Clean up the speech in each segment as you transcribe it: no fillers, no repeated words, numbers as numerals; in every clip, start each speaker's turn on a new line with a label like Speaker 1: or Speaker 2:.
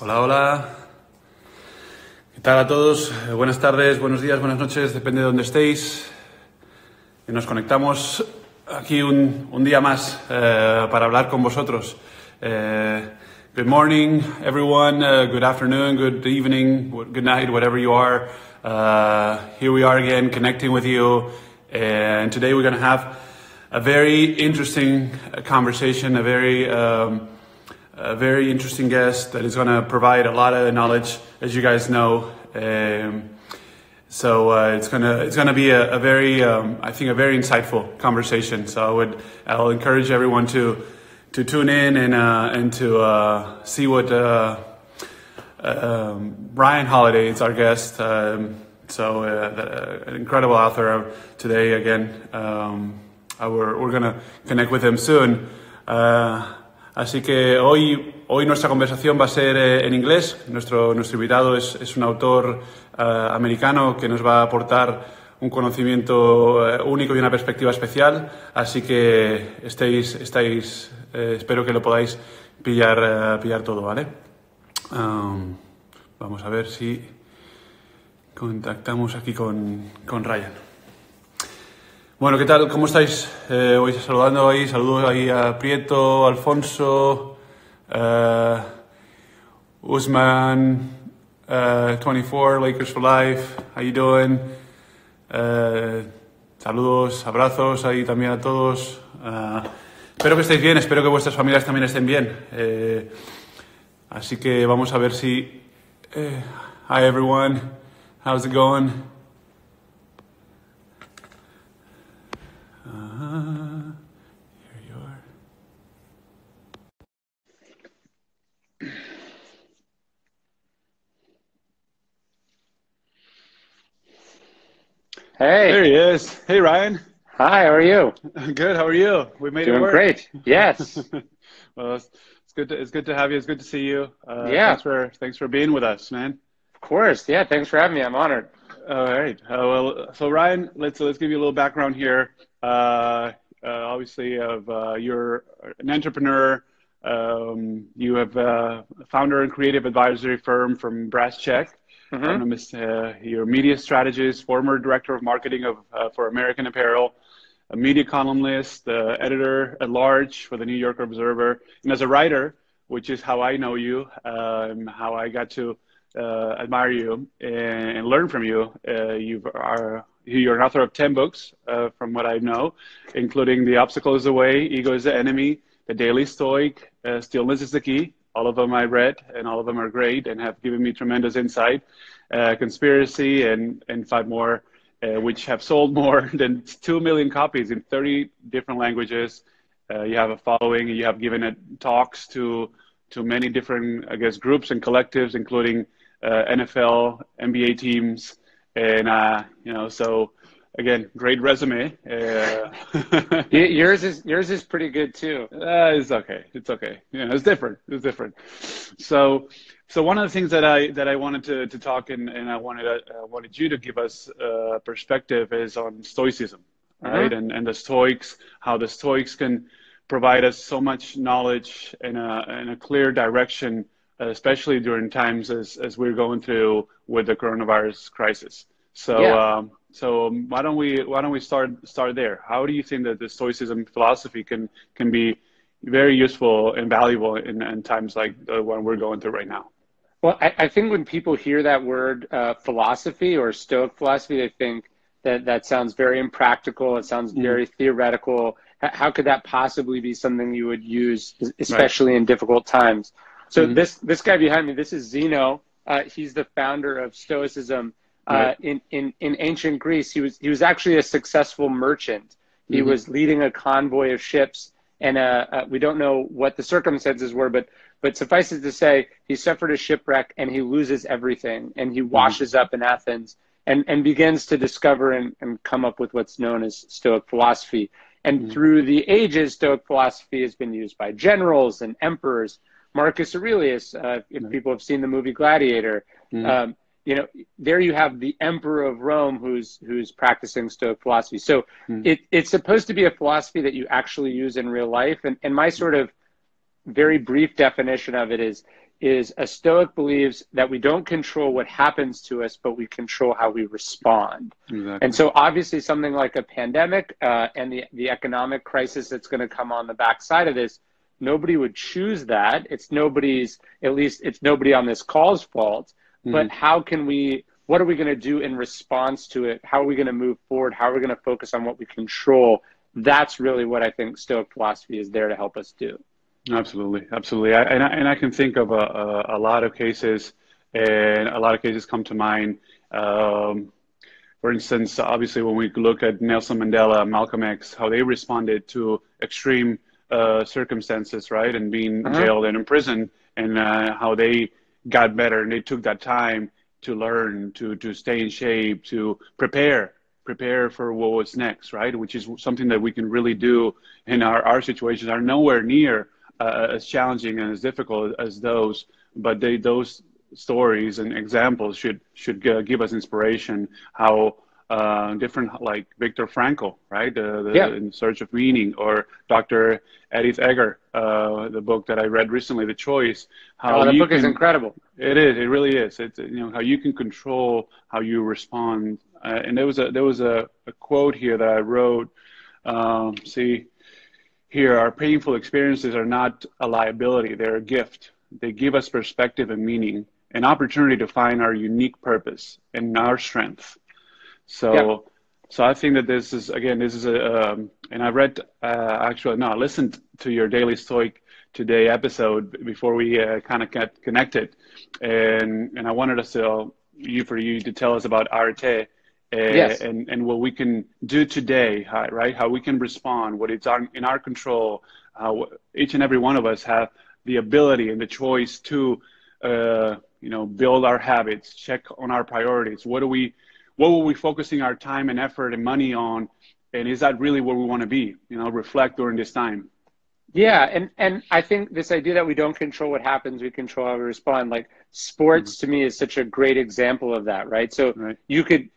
Speaker 1: Hola, hola. ¿Qué tal a todos? Buenas tardes, buenos días, buenas noches, depende de dónde estéis. Y nos conectamos aquí un día más para hablar con vosotros. Good morning, everyone. Good afternoon, good evening, good night, whatever you are. Here we are again, connecting with you. And today we're going to have a very interesting conversation, a very interesting guest that is going to provide a lot of knowledge, as you guys know. So it's gonna be a very I think a very insightful conversation. So I'll encourage everyone to tune in and to see what Bryant Holiday is our guest. An incredible author today again. We're gonna connect with him soon. Así que hoy nuestra conversación va a ser en inglés. Nuestro invitado es un autor americano que nos va a aportar un conocimiento único y una perspectiva especial. Así que espero que lo podáis pillar todo, ¿vale? Vamos a ver si contactamos aquí con Ryan. Bueno, ¿qué tal? ¿Cómo estáis? Voy saludando ahí, saludo ahí a Prieto, Alfonso, Usman, 24, Lakers for Life, how you doing? Saludos, abrazos ahí también a todos. Espero que estéis bien, espero que vuestras familias también estén bien. Así que vamos a ver si... hi everyone, how's it going? Here you are.
Speaker 2: Hey.
Speaker 1: There he is. Hey, Ryan.
Speaker 2: Hi, how are you?
Speaker 1: Good. How are you? We made
Speaker 2: Doing
Speaker 1: it work.
Speaker 2: Great. Yes.
Speaker 1: Well, it's good to have you. It's good to see you.
Speaker 2: Yeah.
Speaker 1: Thanks for being with us, man.
Speaker 2: Of course. Yeah. Thanks for having me. I'm honored.
Speaker 1: All right. So Ryan, let's give you a little background here. Obviously, you're an entrepreneur. You have a founder and creative advisory firm from Brass Check.
Speaker 2: Mm-hmm.
Speaker 1: You're a media strategist, former director of marketing for American Apparel, a media columnist, editor at large for the New York Observer, and as a writer, which is how I know you, how I got to admire you and learn from you. You're an author of 10 books, from what I know, including The Obstacle is the Way, Ego is the Enemy, The Daily Stoic, Stillness is the Key. All of them I read, and all of them are great and have given me tremendous insight. Conspiracy and 5 more, which have sold more than 2 million copies in 30 different languages. You have a following. You have given talks to many different, I guess, groups and collectives, including NFL, NBA teams, and so again, great resume.
Speaker 2: Yours is pretty good too.
Speaker 1: It's okay. Yeah, it's different. So one of the things that I wanted to talk and I wanted you to give us perspective is on Stoicism, right?
Speaker 2: Mm-hmm.
Speaker 1: And the Stoics, how the Stoics can provide us so much knowledge and a clear direction, especially during times as we're going through with the coronavirus crisis. So
Speaker 2: yeah.
Speaker 1: So why don't we start there? How do you think that the Stoicism philosophy can be very useful and valuable in times like the one we're going through right now?
Speaker 2: Well, I think when people hear that word philosophy or Stoic philosophy, they think that sounds very impractical. It sounds very theoretical. How could that possibly be something you would use, especially in difficult times? So this guy behind me, this is Zeno. He's the founder of Stoicism. In ancient Greece, he was actually a successful merchant. He was leading a convoy of ships, and we don't know what the circumstances were, but suffice it to say, he suffered a shipwreck and he loses everything, and he washes up in Athens and begins to discover and come up with what's known as Stoic philosophy. And through the ages, Stoic philosophy has been used by generals and emperors. Marcus Aurelius, if people have seen the movie Gladiator, there you have the emperor of Rome who's practicing Stoic philosophy. So it's supposed to be a philosophy that you actually use in real life. And my sort of very brief definition of it is is a Stoic believes that we don't control what happens to us, but we control how we respond.
Speaker 1: Exactly.
Speaker 2: And so obviously something like a pandemic and the economic crisis that's going to come on the backside of this, nobody would choose that. It's nobody's, at least it's nobody on this call's fault. But how can we, what are we going to do in response to it? How are we going to move forward? How are we going to focus on what we control? That's really what I think Stoic philosophy is there to help us do.
Speaker 1: Absolutely, absolutely. I can think of a lot of cases, and a lot of cases come to mind. For instance, obviously, when we look at Nelson Mandela, Malcolm X, how they responded to extreme circumstances, right, and being jailed and imprisoned, and how they got better, and they took that time to learn, to stay in shape, to prepare for what was next, right? Which is something that we can really do in our situations are nowhere near as challenging and as difficult as those, but those stories and examples should give us inspiration. How different, like Viktor Frankl, right? In Search of Meaning, or Dr. Edith Eger, the book that I read recently, The Choice.
Speaker 2: How the book is incredible.
Speaker 1: It is. It really is. It's, you know, how you can control how you respond. And there was a quote here that I wrote. See, here, our painful experiences are not a liability; they're a gift. They give us perspective and meaning, an opportunity to find our unique purpose and our strength. So I think that this is and I read, I listened to your Daily Stoic Today episode before we kind of got connected, and I wanted us to, for you to tell us about Arte, and what we can do today, right? How we can respond, what it's in our control, how each and every one of us have the ability and the choice to, build our habits, check on our priorities. What were we focusing our time and effort and money on? And is that really where we want to be? Reflect during this time.
Speaker 2: Yeah, and I think this idea that we don't control what happens, we control how we respond. Like sports to me is such a great example of that, right? So you could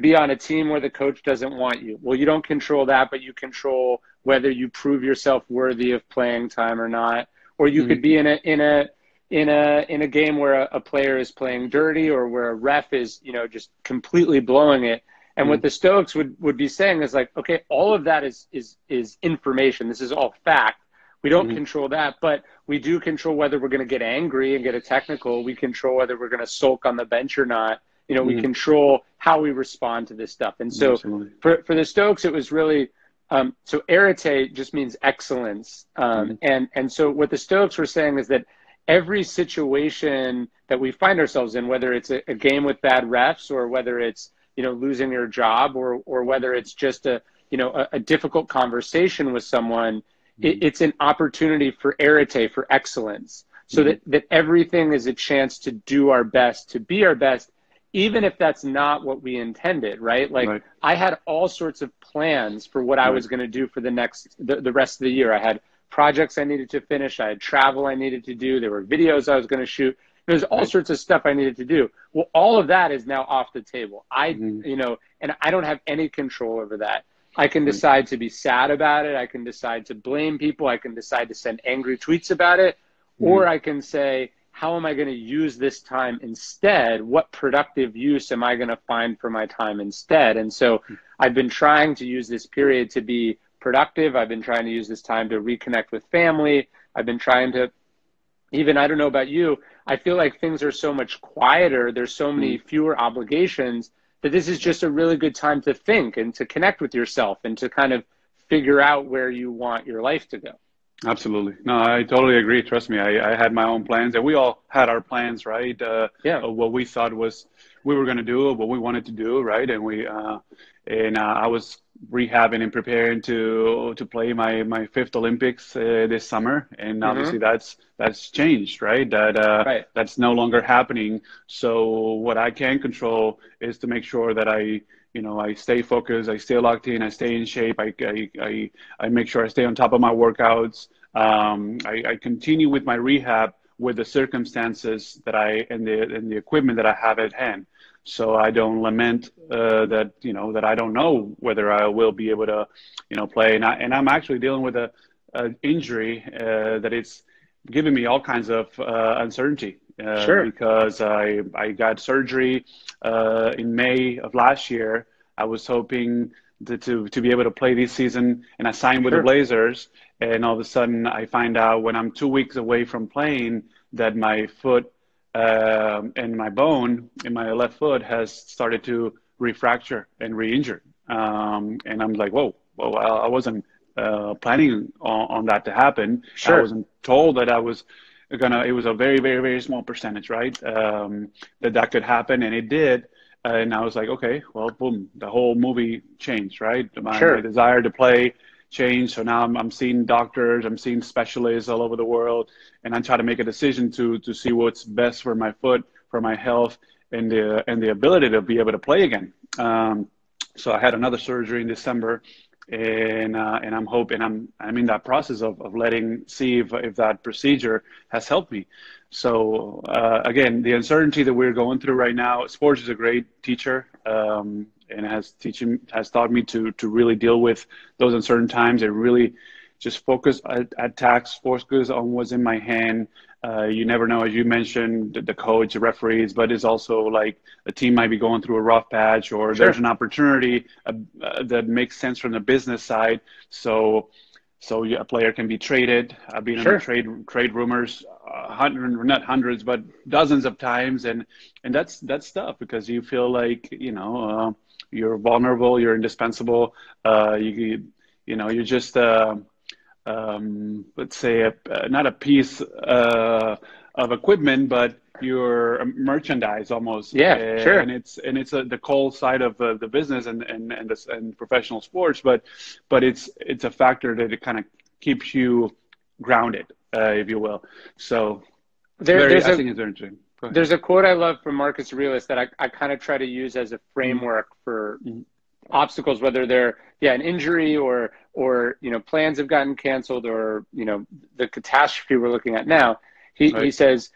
Speaker 2: be on a team where the coach doesn't want you. Well, you don't control that, but you control whether you prove yourself worthy of playing time or not. Or you could be in a game where a player is playing dirty, or where a ref is, just completely blowing it. And what the Stoics would be saying is like, okay, all of that is information. This is all fact. We don't control that, but we do control whether we're going to get angry and get a technical. We control whether we're going to sulk on the bench or not. We control how we respond to this stuff. And so for the Stoics, it was really, so arete just means excellence. And so what the Stoics were saying is that every situation that we find ourselves in, whether it's a game with bad refs, or whether it's, losing your job, or whether it's just a difficult conversation with someone, it's an opportunity for arete, for excellence. So that everything is a chance to do our best, to be our best, even if that's not what we intended, right? Like I had all sorts of plans for what I was going to do for the rest of the year. I had projects I needed to finish. I had travel I needed to do. There were videos I was going to shoot. There's all sorts of stuff I needed to do. Well, all of that is now off the table. And I don't have any control over that. I can decide to be sad about it. I can decide to blame people. I can decide to send angry tweets about it. Or I can say, how am I going to use this time instead? What productive use am I going to find for my time instead? And so I've been trying to use this period to be productive. I've been trying to use this time to reconnect with family. I've been trying to, even, I don't know about you, I feel like things are so much quieter. There's so many fewer obligations that this is just a really good time to think and to connect with yourself and to kind of figure out where you want your life to go.
Speaker 1: Absolutely. No, I totally agree. Trust me, I had my own plans, and we all had our plans, right? Of what we thought we were going to do, what we wanted to do, right? And I was rehabbing and preparing to play my fifth Olympics this summer, and obviously that's changed, right? That's no longer happening. So what I can control is to make sure that I stay focused, I stay locked in, I stay in shape, I make sure I stay on top of my workouts. I continue with my rehab with the circumstances that and the equipment that I have at hand. So I don't lament that I don't know whether I will be able to play. And I'm actually dealing with a injury that it's giving me all kinds of uncertainty
Speaker 2: Sure.
Speaker 1: because I got surgery in May of last year. I was hoping to be able to play this season, and I signed with the
Speaker 2: Sure.
Speaker 1: Blazers. And all of a sudden, I find out when I'm 2 weeks away from playing that my foot and my bone in my left foot has started to refracture and re-injure. And I'm like, whoa, I wasn't planning on that to happen. I
Speaker 2: Sure.
Speaker 1: wasn't told that I was gonna. It was a very, very, very small percentage, right? That could happen, and it did. And I was like, okay, well, boom, the whole movie changed, right? My
Speaker 2: Sure.
Speaker 1: desire to play changed. So now I'm seeing doctors, I'm seeing specialists all over the world, and I'm trying to make a decision to see what's best for my foot, for my health, and the ability to be able to play again. So I had another surgery in December, and I'm hoping I'm in that process of letting see if that procedure has helped me. So again, the uncertainty that we're going through right now, sports is a great teacher, and has taught me to really deal with those uncertain times and really just focus attacks, focus on what's in my hand. You never know, as you mentioned, the coach, the referees, but it's also like a team might be going through a rough patch, or there's
Speaker 2: Sure.
Speaker 1: an opportunity that makes sense from the business side. So a player can be traded. I've been in the
Speaker 2: Sure.
Speaker 1: trade rumors, not hundreds, but dozens of times, and that's tough because you feel like you're vulnerable, you're indispensable. You're just let's say not a piece of equipment, but your merchandise almost,
Speaker 2: Yeah. Sure.
Speaker 1: and it's the cold side of the business and professional sports, but it's a factor that it kind of keeps you grounded, if you will. So
Speaker 2: There, there's
Speaker 1: I
Speaker 2: a
Speaker 1: think it's very interesting. Go ahead.
Speaker 2: there's a quote I love from Marcus Aurelius that I kind of try to use as a framework for
Speaker 1: Mhm.
Speaker 2: obstacles, whether they're an injury or plans have gotten canceled, or the catastrophe we're looking at now. He
Speaker 1: Right.
Speaker 2: says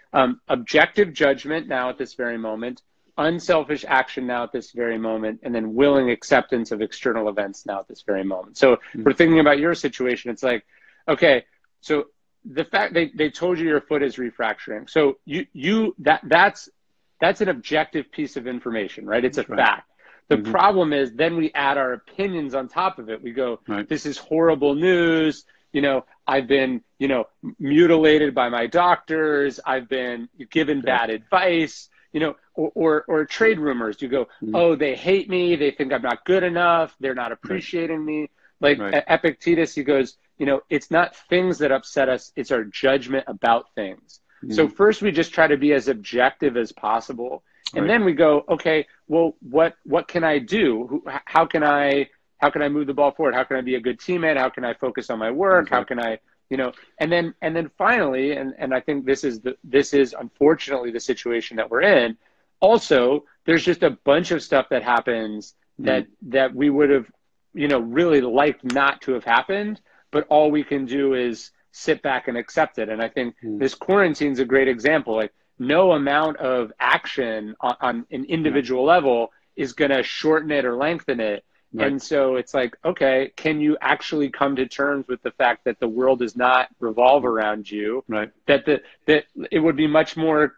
Speaker 2: objective judgment now at this very moment, unselfish action now at this very moment, and then willing acceptance of external events now at this very moment. So if we're thinking about your situation, it's like, okay, so the fact they told you your foot is refracturing, so that's an objective piece of information, right? It's a
Speaker 1: Right.
Speaker 2: fact. The
Speaker 1: Hmm.
Speaker 2: problem is then we add our opinions on top of it. We go,
Speaker 1: Right.
Speaker 2: this is horrible news. I've been, mutilated by my doctors. I've been given bad
Speaker 1: Correct.
Speaker 2: advice, or trade rumors. You go,
Speaker 1: Mhm.
Speaker 2: oh, they hate me. They think I'm not good enough. They're not
Speaker 1: Right.
Speaker 2: appreciating me. Like
Speaker 1: Right.
Speaker 2: Epictetus, he goes, it's not things that upset us. It's our judgment about things. So
Speaker 1: Mhm.
Speaker 2: first we just try to be as objective as possible. And
Speaker 1: Right.
Speaker 2: then we go, okay, well, what can I do? How can I move the ball forward? How can I be a good teammate? How can I focus on my work? How
Speaker 1: Exactly.
Speaker 2: can I, and then finally, and I think this is unfortunately the situation that we're in. Also, there's just a bunch of stuff that happens
Speaker 1: Mhm.
Speaker 2: that we would have, really liked not to have happened, but all we can do is sit back and accept it. And I think
Speaker 1: Mhm.
Speaker 2: this quarantine is a great example. Like, no amount of action on an
Speaker 1: Yeah.
Speaker 2: individual level is going to shorten it or lengthen it.
Speaker 1: Right.
Speaker 2: And so it's like, okay, can you actually come to terms with the fact that the world does not revolve
Speaker 1: Mhm.
Speaker 2: around you?
Speaker 1: Right.
Speaker 2: That it would be much more.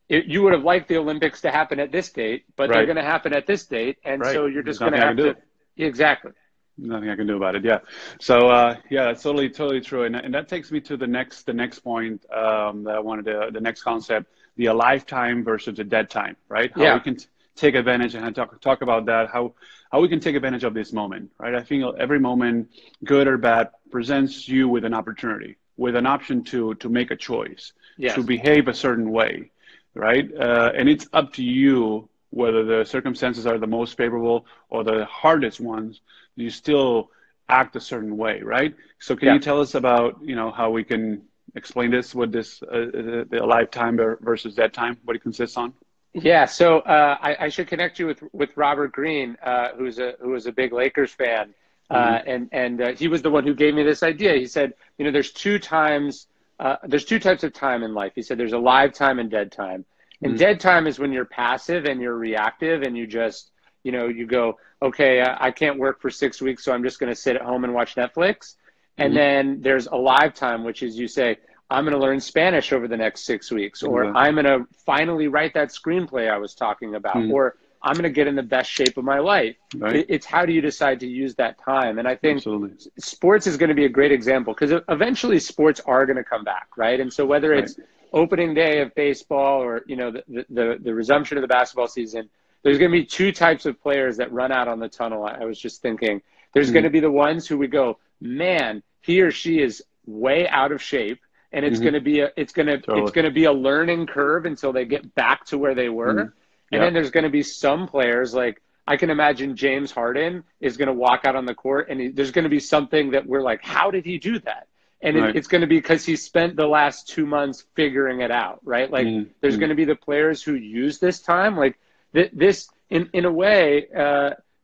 Speaker 2: You would have liked the Olympics to happen at this date, but they're
Speaker 1: Right.
Speaker 2: going to happen at this date, and
Speaker 1: Right.
Speaker 2: so you're
Speaker 1: There's
Speaker 2: just going to
Speaker 1: nothing I can
Speaker 2: have
Speaker 1: do.
Speaker 2: to. Exactly.
Speaker 1: Nothing I can do about it. Yeah. So yeah, that's totally true. And that takes me to the next point that I wanted to, the next concept, the alive time versus the dead time, right? How we
Speaker 2: Yeah.
Speaker 1: can take advantage, and I talk about that, how we can take advantage of this moment, right? I think every moment, good or bad, presents you with an opportunity, with an option to make a choice, to
Speaker 2: Yes.
Speaker 1: behave a certain way, right? And it's up to you whether the circumstances are the most favorable or the hardest ones. You still act a certain way, right? So can
Speaker 2: Yeah.
Speaker 1: you tell us about how we can explain this, what this the alive time versus dead time, what it consists on?
Speaker 2: Yeah, so I should connect you with Robert Greene, who was a big Lakers fan,
Speaker 1: Hmm.
Speaker 2: and he was the one who gave me this idea. He said, there's two types of time in life. He said there's alive time and dead time. And
Speaker 1: Hmm.
Speaker 2: dead time is when you're passive and you're reactive and you just, you go, okay, I can't work for 6 weeks, so I'm just going to sit at home and watch Netflix. And
Speaker 1: Hmm.
Speaker 2: then there's alive time, which is you say, I'm going to learn Spanish over the next 6 weeks, or
Speaker 1: Exactly.
Speaker 2: I'm going to finally write that screenplay I was talking about, or I'm going to get in the best shape of my life.
Speaker 1: Right.
Speaker 2: It's how do you decide to use that time? And I think
Speaker 1: Absolutely.
Speaker 2: sports is going to be a great example, because eventually sports are going to come back, right? And so whether it's opening day of baseball or, you know, the resumption of the basketball season, there's going to be two types of players that run out on the tunnel. I was just thinking there's going to be the ones who would go, man, he or she is way out of shape. And it's going to be it's going to be a learning curve until they get back to where they were. And then there's going to be some players, like I can imagine James Harden is going to walk out on the court, and there's going to be something that we're like, how did he do that? And it's going to be because he spent the last 2 months figuring it out, right? Like there's going to be the players who use this time, like this in a way.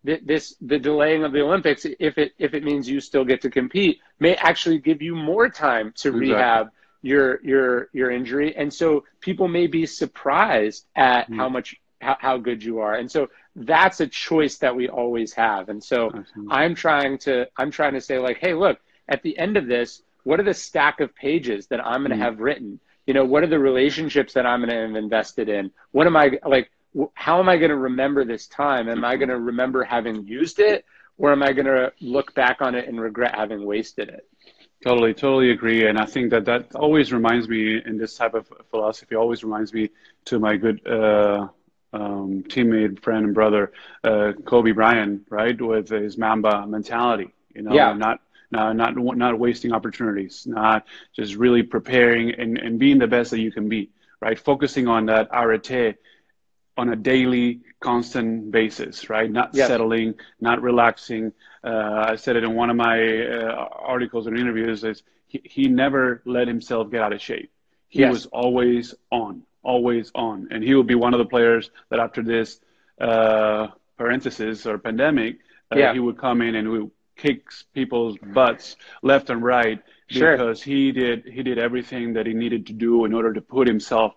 Speaker 2: The delaying of the Olympics, if it means you still get to compete, may actually give you more time to rehab your injury, and so people may be surprised at how good you are, and so that's a choice that we always have. And so I'm trying to say, like, hey, look, at the end of this, what are the stack of pages that I'm going to have written? You know, what are the relationships that I'm going to have invested in? What am I like? How am I going to remember this time? Am I going to remember having used it, or am I going to look back on it and regret having wasted it?
Speaker 1: Totally agree. And I think that always reminds me, in this type of philosophy, always reminds me to my good teammate, friend, and brother, Kobe Bryant, right? With his Mamba mentality, you know, not wasting opportunities, not just really preparing and being the best that you can be, right? Focusing on that arete on a daily, constant basis, right? Not settling, not relaxing. I said it in one of my articles and interviews, is he never let himself get out of shape. He was always on. And he will be one of the players that after this parenthesis or pandemic, he would come in and would kick people's butts left and right, because he did everything that he needed to do in order to put himself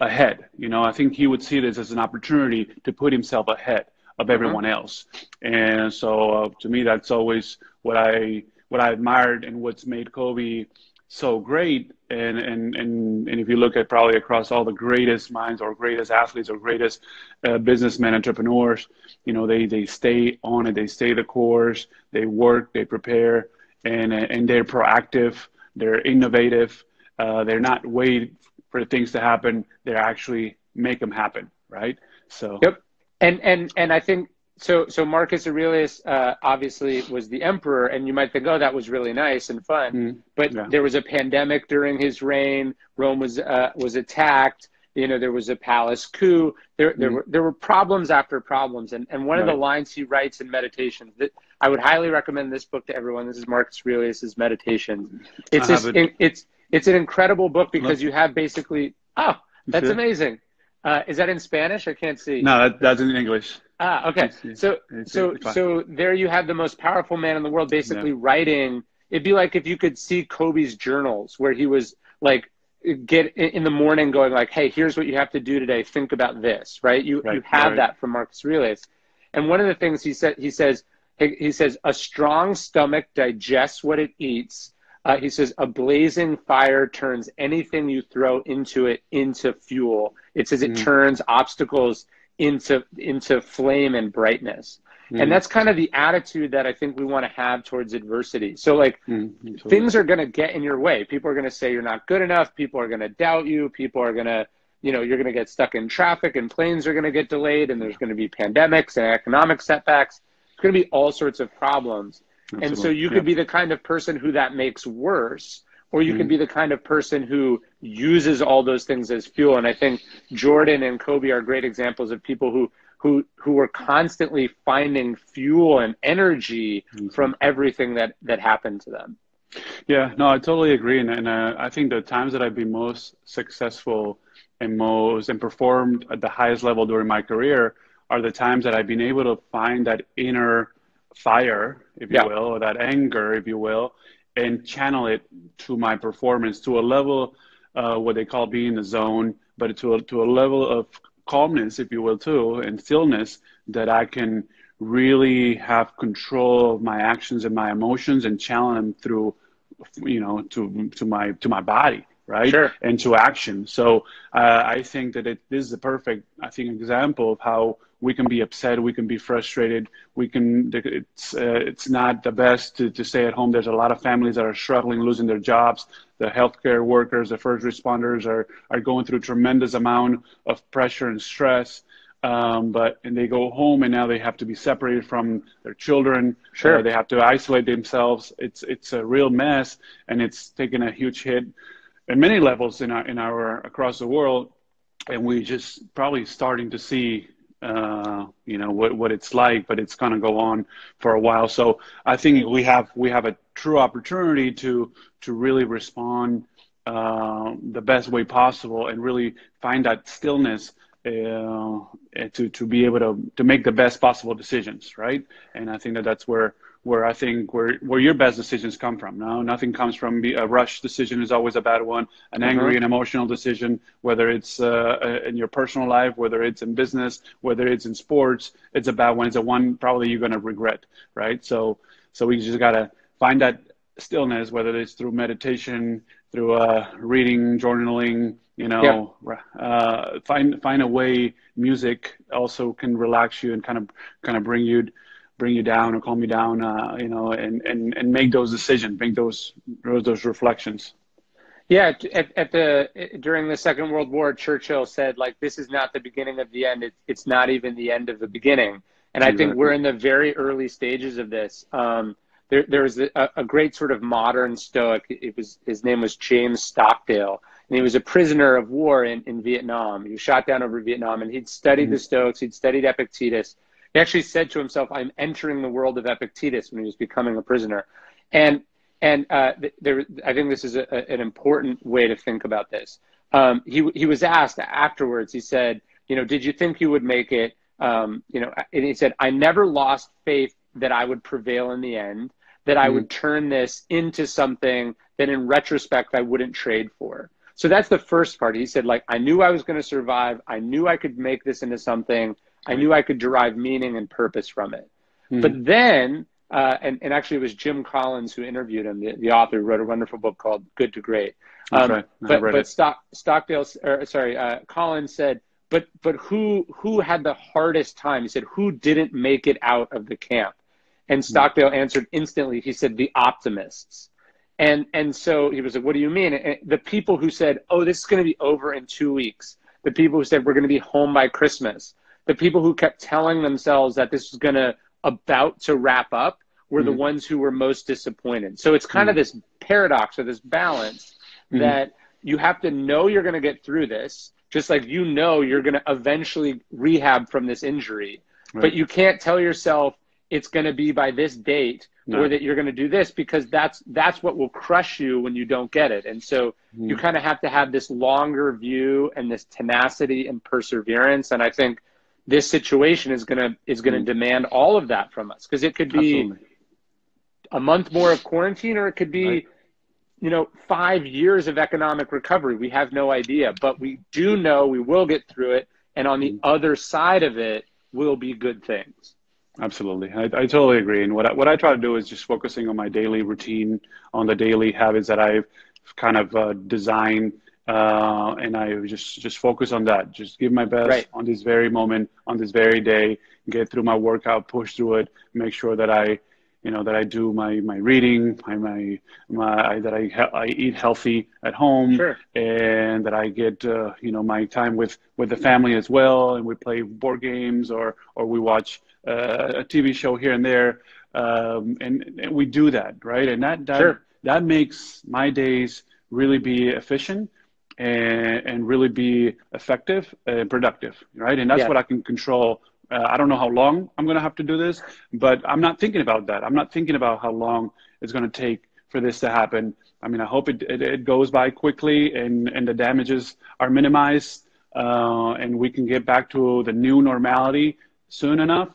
Speaker 1: ahead. You know, I think he would see this as an opportunity to put himself ahead of everyone else. And so to me, that's always what I admired and what's made Kobe so great. And if you look at probably across all the greatest minds or greatest athletes or greatest businessmen, entrepreneurs, you know, they stay on it, they stay the course, they work, they prepare, and they're proactive, they're innovative, they're not waiting for things to happen, they actually make them happen, right? So
Speaker 2: and I think so Marcus Aurelius obviously was the emperor, and you might think, oh, that was really nice and fun, but there was a pandemic during his reign. Rome was attacked. You know, there was a palace coup. There were problems after problems, and one of the lines he writes in Meditations, that I would highly recommend this book to everyone. This is Marcus Aurelius's Meditations. It's an incredible book, because you have basically, that's amazing. Is that in Spanish? I can't see.
Speaker 1: No, that's in English.
Speaker 2: Okay. So there you have the most powerful man in the world basically writing. It'd be like if you could see Kobe's journals, where he was like, get in the morning going like, hey, here's what you have to do today. Think about this, right? You have that from Marcus Aurelius. And one of the things he says, a strong stomach digests what it eats. He says, a blazing fire turns anything you throw into it into fuel. It says it turns obstacles into flame and brightness. And that's kind of the attitude that I think we want to have towards adversity. So like things are going to get in your way. People are going to say you're not good enough. People are going to doubt you. People are going to, you know, you're going to get stuck in traffic, and planes are going to get delayed, and there's going to be pandemics and economic setbacks. It's going to be all sorts of problems. Absolutely. And so you could be the kind of person who that makes worse, or you could be the kind of person who uses all those things as fuel. And I think Jordan and Kobe are great examples of people who were constantly finding fuel and energy from everything that happened to them.
Speaker 1: Yeah, no, I totally agree. And I think the times that I've been most successful and performed at the highest level during my career are the times that I've been able to find that inner fire, if you will, or that anger, if you will, and channel it to my performance to a level, what they call being in the zone, but to a level of calmness, if you will, too, and stillness, that I can really have control of my actions and my emotions and channel them through, you know, to my body, right?
Speaker 2: Sure.
Speaker 1: And to action. So I think that this is a perfect, I think, example of how we can be upset, we can be frustrated, it's not the best to stay at home. There's a lot of families that are struggling, losing their jobs. The healthcare workers, the first responders are going through tremendous amount of pressure and stress. And they go home and now they have to be separated from their children.
Speaker 2: Sure.
Speaker 1: They have to isolate themselves. It's a real mess, and it's taken a huge hit at many levels in our across the world. And we just probably starting to see what it's like, but it's going to go on for a while. So I think we have a true opportunity to really respond the best way possible and really find that stillness to be able to make the best possible decisions, right? And I think that's where your best decisions come from. Now, nothing comes from a rush decision is always a bad one. An angry and emotional decision, whether it's in your personal life, whether it's in business, whether it's in sports, it's a bad one. It's a one probably you're going to regret, right? So we just got to find that stillness, whether it's through meditation, through reading, journaling, find a way. Music also can relax you and kind of bring you down or calm you down, and make those decisions, make those reflections.
Speaker 2: Yeah, during the Second World War, Churchill said, like, this is not the beginning of the end. It's not even the end of the beginning. And I think we're in the very early stages of this. There was a great sort of modern Stoic. His name was James Stockdale, and he was a prisoner of war in Vietnam. He was shot down over Vietnam, and he'd studied the Stoics. He'd studied Epictetus. He actually said to himself, I'm entering the world of Epictetus when he was becoming a prisoner. And I think this is an important way to think about this. He was asked afterwards, he said, did you think you would make it? And he said, I never lost faith that I would prevail in the end, that I would turn this into something that in retrospect I wouldn't trade for. So that's the first part. He said, like, I knew I was going to survive. I knew I could make this into something. I knew I could derive meaning and purpose from it. But then, and actually it was Jim Collins who interviewed him, the author who wrote a wonderful book called Good to Great.
Speaker 1: Right.
Speaker 2: Collins said, but who had the hardest time? He said, who didn't make it out of the camp? And Stockdale answered instantly. He said, the optimists. And so he was like, what do you mean? And the people who said, oh, this is going to be over in 2 weeks. The people who said, we're going to be home by Christmas. The people who kept telling themselves that this was about to wrap up were the ones who were most disappointed. So it's kind of this paradox or this balance that you have to know you're going to get through this, just like you're going to eventually rehab from this injury. Right. But you can't tell yourself it's going to be by this date or that you're going to do this, because that's what will crush you when you don't get it. And so you kind of have to have this longer view and this tenacity and perseverance. And I think this situation is going to demand all of that from us, because it could be a month more of quarantine, or it could be, 5 years of economic recovery. We have no idea, but we do know we will get through it. And on the other side of it will be good things.
Speaker 1: Absolutely. I totally agree. And what I try to do is just focusing on my daily routine, on the daily habits that I've kind of designed. And I just focus on that. Just give my best on this very moment, on this very day, get through my workout, push through it, make sure that I do my reading, that I eat healthy at home, and that I get my time with the family as well, and we play board games or we watch a TV show here and there, and we do that, right? And that makes my days really be efficient and really be effective and productive, right? And that's what I can control. I don't know how long I'm going to have to do this, but I'm not thinking about that. I'm not thinking about how long it's going to take for this to happen. I mean, I hope it goes by quickly and the damages are minimized, and we can get back to the new normality soon enough.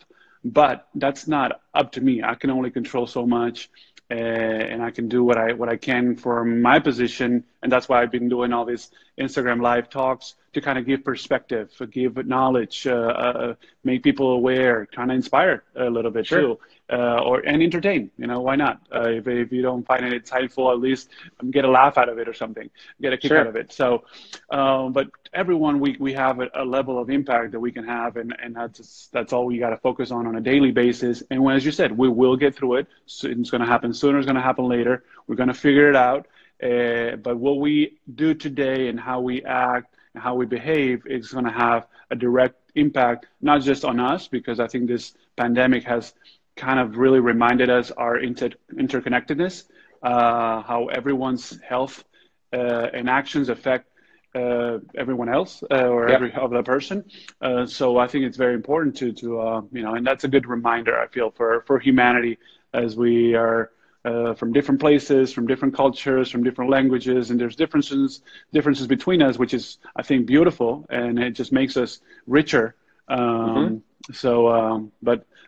Speaker 1: But that's not up to me. I can only control so much, and I can do what I can from my position. And that's why I've been doing all these Instagram live talks to kind of give perspective, give knowledge, make people aware, kind of inspire a little bit too, and entertain. Why not? If you don't find it insightful, at least get a laugh out of it or something, get a kick out of it. So, but everyone, we have a level of impact that we can have, and that's all we got to focus on a daily basis. And as you said, we will get through it. So it's going to happen sooner. It's going to happen later. We're going to figure it out. But what we do today and how we act and how we behave is going to have a direct impact, not just on us, because I think this pandemic has kind of really reminded us our interconnectedness, how everyone's health and actions affect everyone else or every other person. So I think it's very important to and that's a good reminder, I feel, for humanity, as we are from different places, from different cultures, from different languages, and there's differences between us, which is, I think, beautiful, and it just makes us richer. But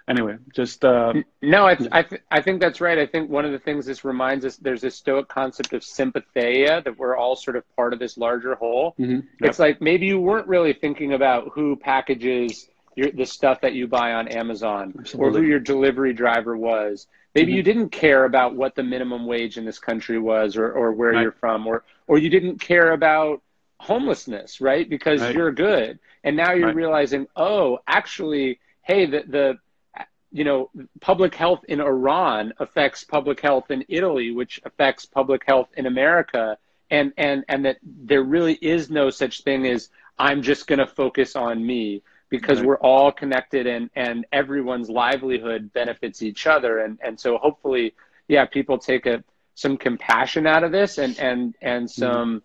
Speaker 1: anyway, just
Speaker 2: no, I think that's right. I think one of the things this reminds us, there's this Stoic concept of sympatheia, that we're all sort of part of this larger whole. It's like maybe you weren't really thinking about who packages the stuff that you buy on Amazon, or who your delivery driver was. Maybe you didn't care about what the minimum wage in this country was, or where you're from, or you didn't care about homelessness, right? Because you're good. And now you're realizing, oh, actually, hey, the public health in Iran affects public health in Italy, which affects public health in America. And that there really is no such thing as I'm just going to focus on me, because we're all connected, and everyone's livelihood benefits each other. And so hopefully, people take some compassion out of this, and some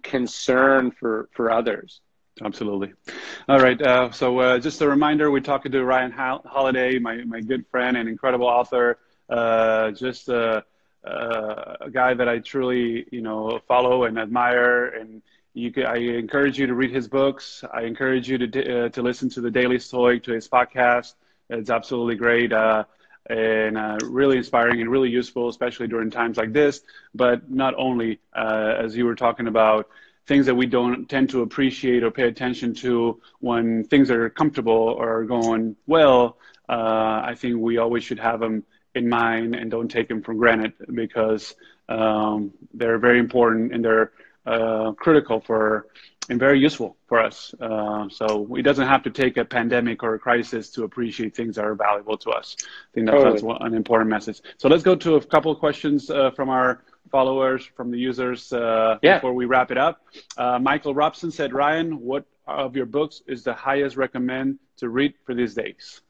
Speaker 2: concern for others.
Speaker 1: Absolutely. All right. So just a reminder, we're talking to Ryan Holiday, my good friend and incredible author, just a guy that I truly, follow and admire. And I encourage you to read his books. I encourage you to listen to the Daily Stoic, to his podcast. It's absolutely great. And really inspiring and really useful, especially during times like this. But not only, as you were talking about, things that we don't tend to appreciate or pay attention to when things are comfortable or going well. I think we always should have them in mind and don't take them for granted, because they're very important, and they're critical and very useful for us. So it doesn't have to take a pandemic or a crisis to appreciate things that are valuable to us. I think that's an important message. So let's go to a couple of questions from our followers, from the users, before we wrap it up. Michael Robson said, Ryan, what of your books is the highest recommend to read for these days?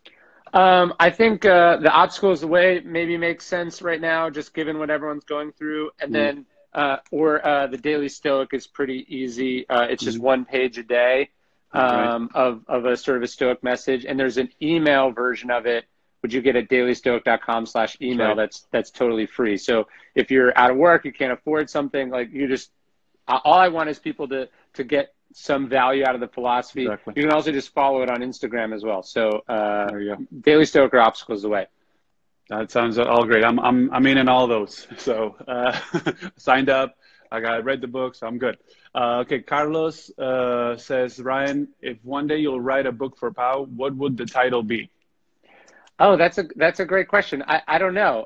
Speaker 2: I think The Obstacle is the Way maybe makes sense right now, just given what everyone's going through. And then the Daily Stoic is pretty easy. It's just 1 page a day of a sort of a Stoic message. And there's an email version of it, which you get at dailystoic.com/email. That's totally free. So if you're out of work, you can't afford something, like all I want is people to get some value out of the philosophy. You can also just follow it on Instagram as well. So there you go. Daily Stoic or Obstacles the Way.
Speaker 1: That sounds all great. I'm in all those. So signed up. I read the books. I'm good. Okay, Carlos says, Ryan, if one day you'll write a book for Pau, what would the title be?
Speaker 2: Oh, that's a great question. I don't know.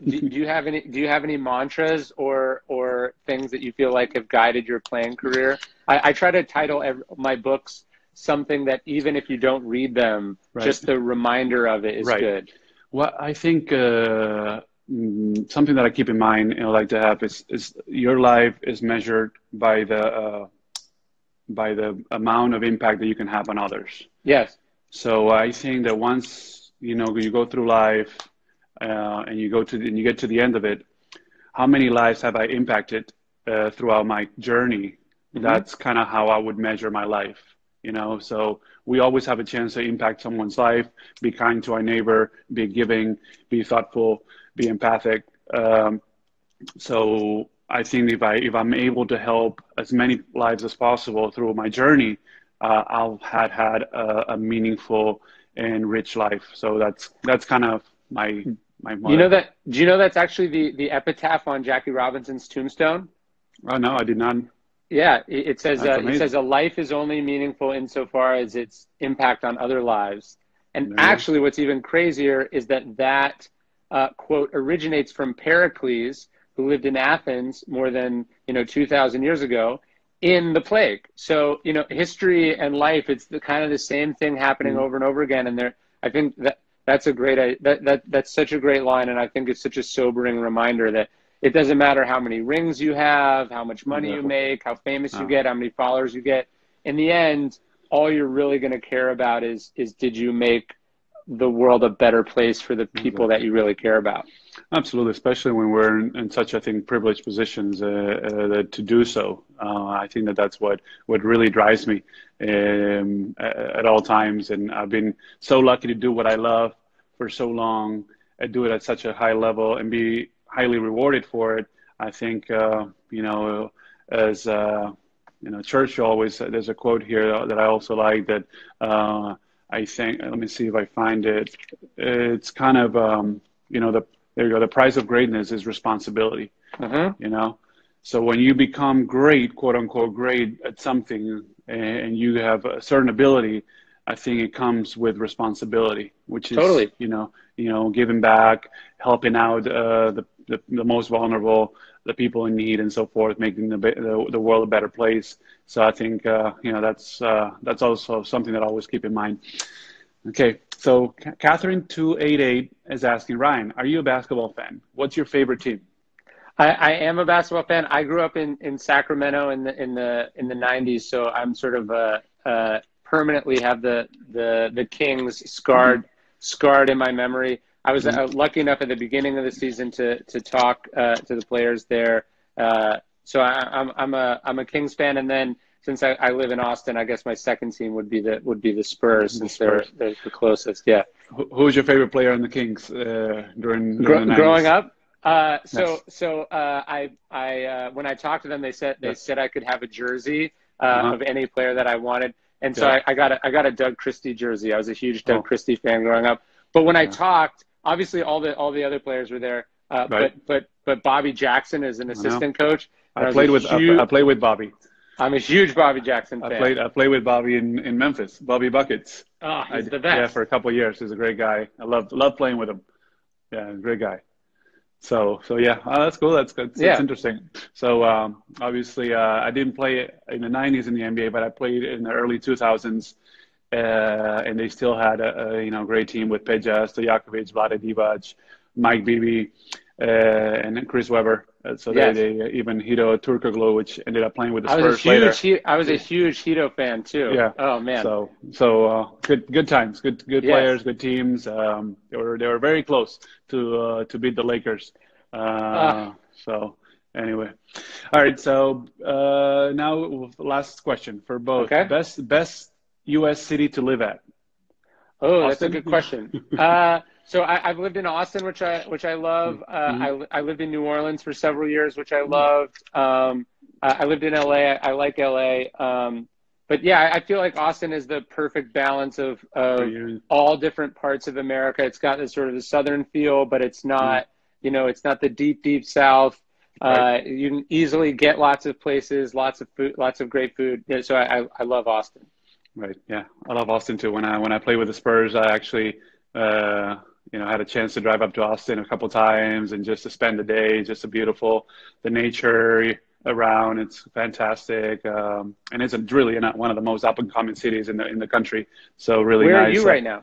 Speaker 2: Do you have any mantras or things that you feel like have guided your playing career? I try to title my books something that even if you don't read them, just the reminder of it is good.
Speaker 1: Well, I think something that I keep in mind and I like to have is your life is measured by the amount of impact that you can have on others. Yes. So I think that once you go through life and you get to the end of it, how many lives have I impacted throughout my journey? That's kind of how I would measure my life. So we always have a chance to impact someone's life, be kind to our neighbor, be giving, be thoughtful, be empathic. So I think if I'm able to help as many lives as possible through my journey, I'll have had a meaningful and rich life. So that's kind of my motto. Do you know that's actually the epitaph on Jackie Robinson's tombstone? Oh no, I did not.
Speaker 2: Yeah, it
Speaker 1: amazing.
Speaker 2: says a life is only meaningful insofar as its impact on other lives. And
Speaker 1: There you go.
Speaker 2: actually, what's even crazier is that quote originates from Pericles, who lived in Athens more than 2,000 years ago in the plague. So history and life, it's the kind of the same thing happening
Speaker 1: Mhm.
Speaker 2: over and over again. And I think that's a great that's such a great line, and I think it's such a sobering reminder that it doesn't matter how many rings you have, how much money you
Speaker 1: Exactly.
Speaker 2: make, how famous you
Speaker 1: Uh,
Speaker 2: get, how many followers you get. In the end, all you're really going to care about is did you make the world a better place for the people that
Speaker 1: exactly.
Speaker 2: you really care about.
Speaker 1: Absolutely, especially when we're in such, I think, privileged positions to do so. I think that's what really drives me at all times. And I've been so lucky to do what I love for so long, and do it at such a high level, and be highly rewarded for it. I think, as Churchill always, there's a quote here that I also like that I think, let me see if I find it. It's kind of, there you go. The price of greatness is responsibility,
Speaker 2: Uh-huh.
Speaker 1: you know? So when you become great, quote unquote, great at something, and you have a certain ability, I think it comes with responsibility, which is,
Speaker 2: Totally.
Speaker 1: giving back, helping out the most vulnerable, the people in need, and so forth, making the world a better place. So I think, that's also something that I always keep in mind. Okay, so Catherine288 is asking, Ryan, are you a basketball fan? What's your favorite team?
Speaker 2: I am a basketball fan. I grew up in Sacramento in the 90s, so I'm sort of permanently have the Kings scarred in my memory. I was
Speaker 1: Mhm.
Speaker 2: lucky enough at the beginning of the season to talk to the players there. So I'm a Kings fan, and then since I live in Austin, I guess my second team would be the Spurs,
Speaker 1: The
Speaker 2: since
Speaker 1: Spurs.
Speaker 2: they're the closest. Yeah.
Speaker 1: Who was your favorite player on the Kings during the
Speaker 2: Growing
Speaker 1: 90s?
Speaker 2: up,
Speaker 1: Yes.
Speaker 2: I when I talked to them, they
Speaker 1: Yes.
Speaker 2: said I could have a jersey
Speaker 1: Uh-huh.
Speaker 2: of any player that I wanted, and so
Speaker 1: Yeah.
Speaker 2: I got a Doug Christie jersey. I was a huge Doug
Speaker 1: Oh,
Speaker 2: Christie fan growing up. But when I
Speaker 1: yeah.
Speaker 2: talked, obviously all the other players were there,
Speaker 1: Right.
Speaker 2: but Bobby Jackson is an
Speaker 1: I know.
Speaker 2: assistant coach, and
Speaker 1: I played with Bobby.
Speaker 2: I'm a huge Bobby Jackson fan.
Speaker 1: I played with Bobby in Memphis. Bobby Buckets.
Speaker 2: Oh, he's the
Speaker 1: Yeah,
Speaker 2: best.
Speaker 1: for a couple of years. He's a great guy. I love playing with him. Yeah, great guy. So yeah, that's cool. That's good. It's
Speaker 2: Yeah.
Speaker 1: interesting. So obviously, I didn't play in the '90s in the NBA, but I played in the early 2000s, and they still had a great team with Peja, Stojakovic, Vlade Divac, Mike Bibby, and then Chris Webber. So
Speaker 2: Yes.
Speaker 1: they even Hito Turkoglu, which ended up playing with the
Speaker 2: I was a
Speaker 1: Spurs
Speaker 2: huge
Speaker 1: later.
Speaker 2: He- I was a huge Hito fan too.
Speaker 1: Yeah.
Speaker 2: Oh man.
Speaker 1: So good times, good
Speaker 2: Yes.
Speaker 1: players, good teams. They were very close to beat the Lakers.
Speaker 2: Uh,
Speaker 1: So anyway, all right. So now last question for both.
Speaker 2: okay.
Speaker 1: Best U.S. city to live at.
Speaker 2: Oh, that's a
Speaker 1: Austin.
Speaker 2: good question. So I've lived in Austin, which I love.
Speaker 1: Hmm.
Speaker 2: I lived in New Orleans for several years, which I loved. I lived in LA. I like LA. But yeah, I feel like Austin is the perfect balance
Speaker 1: For
Speaker 2: of
Speaker 1: you.
Speaker 2: all different parts of America. It's got this sort of the southern feel, but it's
Speaker 1: Mm,
Speaker 2: not, it's not the deep South.
Speaker 1: right.
Speaker 2: You can easily get lots of places, lots of food, lots of great food. Yeah, so I love Austin.
Speaker 1: Right. Yeah. I love Austin too. When I played with the Spurs, I actually had a chance to drive up to Austin a couple times and just to spend the day. Just a beautiful, the nature around. It's fantastic, and it's really not one of the most up and coming cities in the country. So really
Speaker 2: Where are
Speaker 1: nice.
Speaker 2: you right now?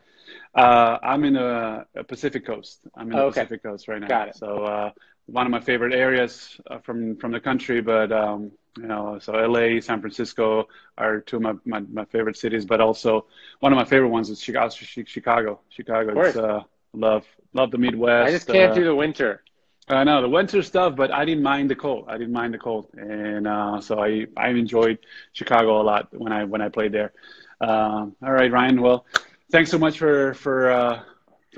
Speaker 1: I'm in the Pacific Coast. I'm in the
Speaker 2: Oh, okay,
Speaker 1: Pacific Coast right now.
Speaker 2: got it.
Speaker 1: So one of my favorite areas from the country, but so LA, San Francisco are two of my favorite cities. But also one of my favorite ones is Chicago. Chicago.
Speaker 2: Of
Speaker 1: Chicago. It's
Speaker 2: course.
Speaker 1: love the
Speaker 2: I just
Speaker 1: Midwest.
Speaker 2: can't do the winter.
Speaker 1: I know the winter stuff, but I didn't mind the cold. I didn't mind the cold, and so I enjoyed Chicago a lot when I played there. All right, Ryan. Well, thanks so much for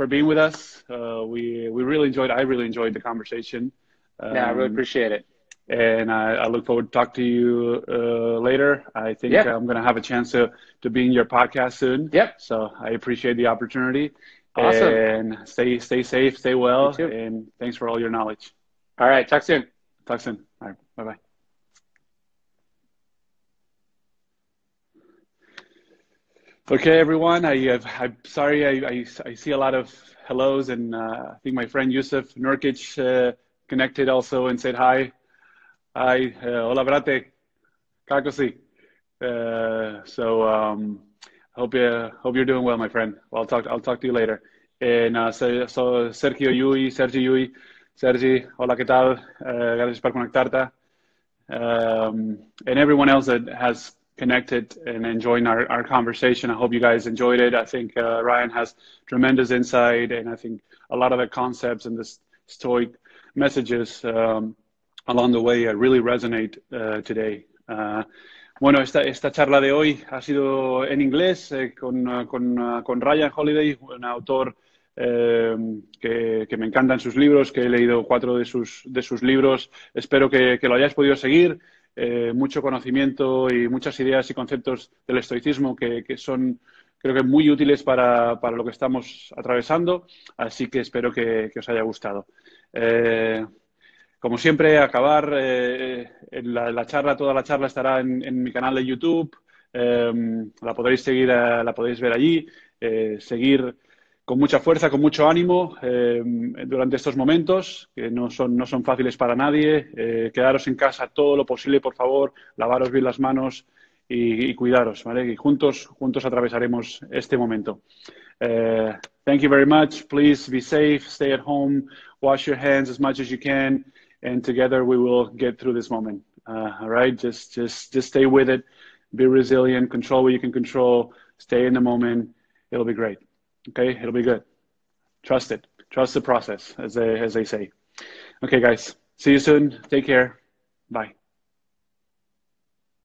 Speaker 1: being with us. We really enjoyed. I really enjoyed the conversation,
Speaker 2: Yeah, I really
Speaker 1: um,
Speaker 2: appreciate it.
Speaker 1: and I look forward to talk to you later. I think
Speaker 2: Yeah.
Speaker 1: I'm going to have a chance to be in your podcast soon.
Speaker 2: Yep.
Speaker 1: So I appreciate the opportunity,
Speaker 2: Awesome.
Speaker 1: and stay safe, stay
Speaker 2: You
Speaker 1: well,
Speaker 2: too.
Speaker 1: and thanks for all your knowledge.
Speaker 2: All right. Talk soon.
Speaker 1: Talk soon. All right. Bye bye. Okay, everyone. I'm sorry. I see a lot of hellos, and I think my friend Yusuf Nurkic connected also and said hi. Hi, hola, brate. Kako si? Hope you're doing well, my friend. Well, I'll talk to you later. And so Sergio Yui, Sergi, hola, ¿qué tal? Gracias por conectarte. And everyone else that has connected and enjoying our conversation. I hope you guys enjoyed it. I think Ryan has tremendous insight, and I think a lot of the concepts and the Stoic messages along the way really resonate today. Bueno, esta charla de hoy ha sido en inglés con Ryan Holiday, un autor que me encantan sus libros, que he leído 4 de sus libros. Espero que lo hayáis podido seguir. Mucho conocimiento y muchas ideas y conceptos del estoicismo que son, creo que, muy útiles para lo que estamos atravesando. Así que espero que os haya gustado. Como siempre, acabar la charla, toda la charla estará en mi canal de YouTube. La podréis seguir, la podéis ver allí. Seguir con mucha fuerza, con mucho ánimo durante estos momentos, que no son fáciles para nadie. Quedaros en casa todo lo posible, por favor. Lavaros bien las manos y cuidaros, ¿vale? Y juntos atravesaremos este momento. Thank you very much. Please be safe, stay at home, wash your hands as much as you can, and together we will get through this moment. All right, just stay with it, be resilient, control what you can control, stay in the moment. It'll be great. Okay, it'll be good. Trust it. Trust the process, as they say. Okay, guys. See you soon. Take care. Bye.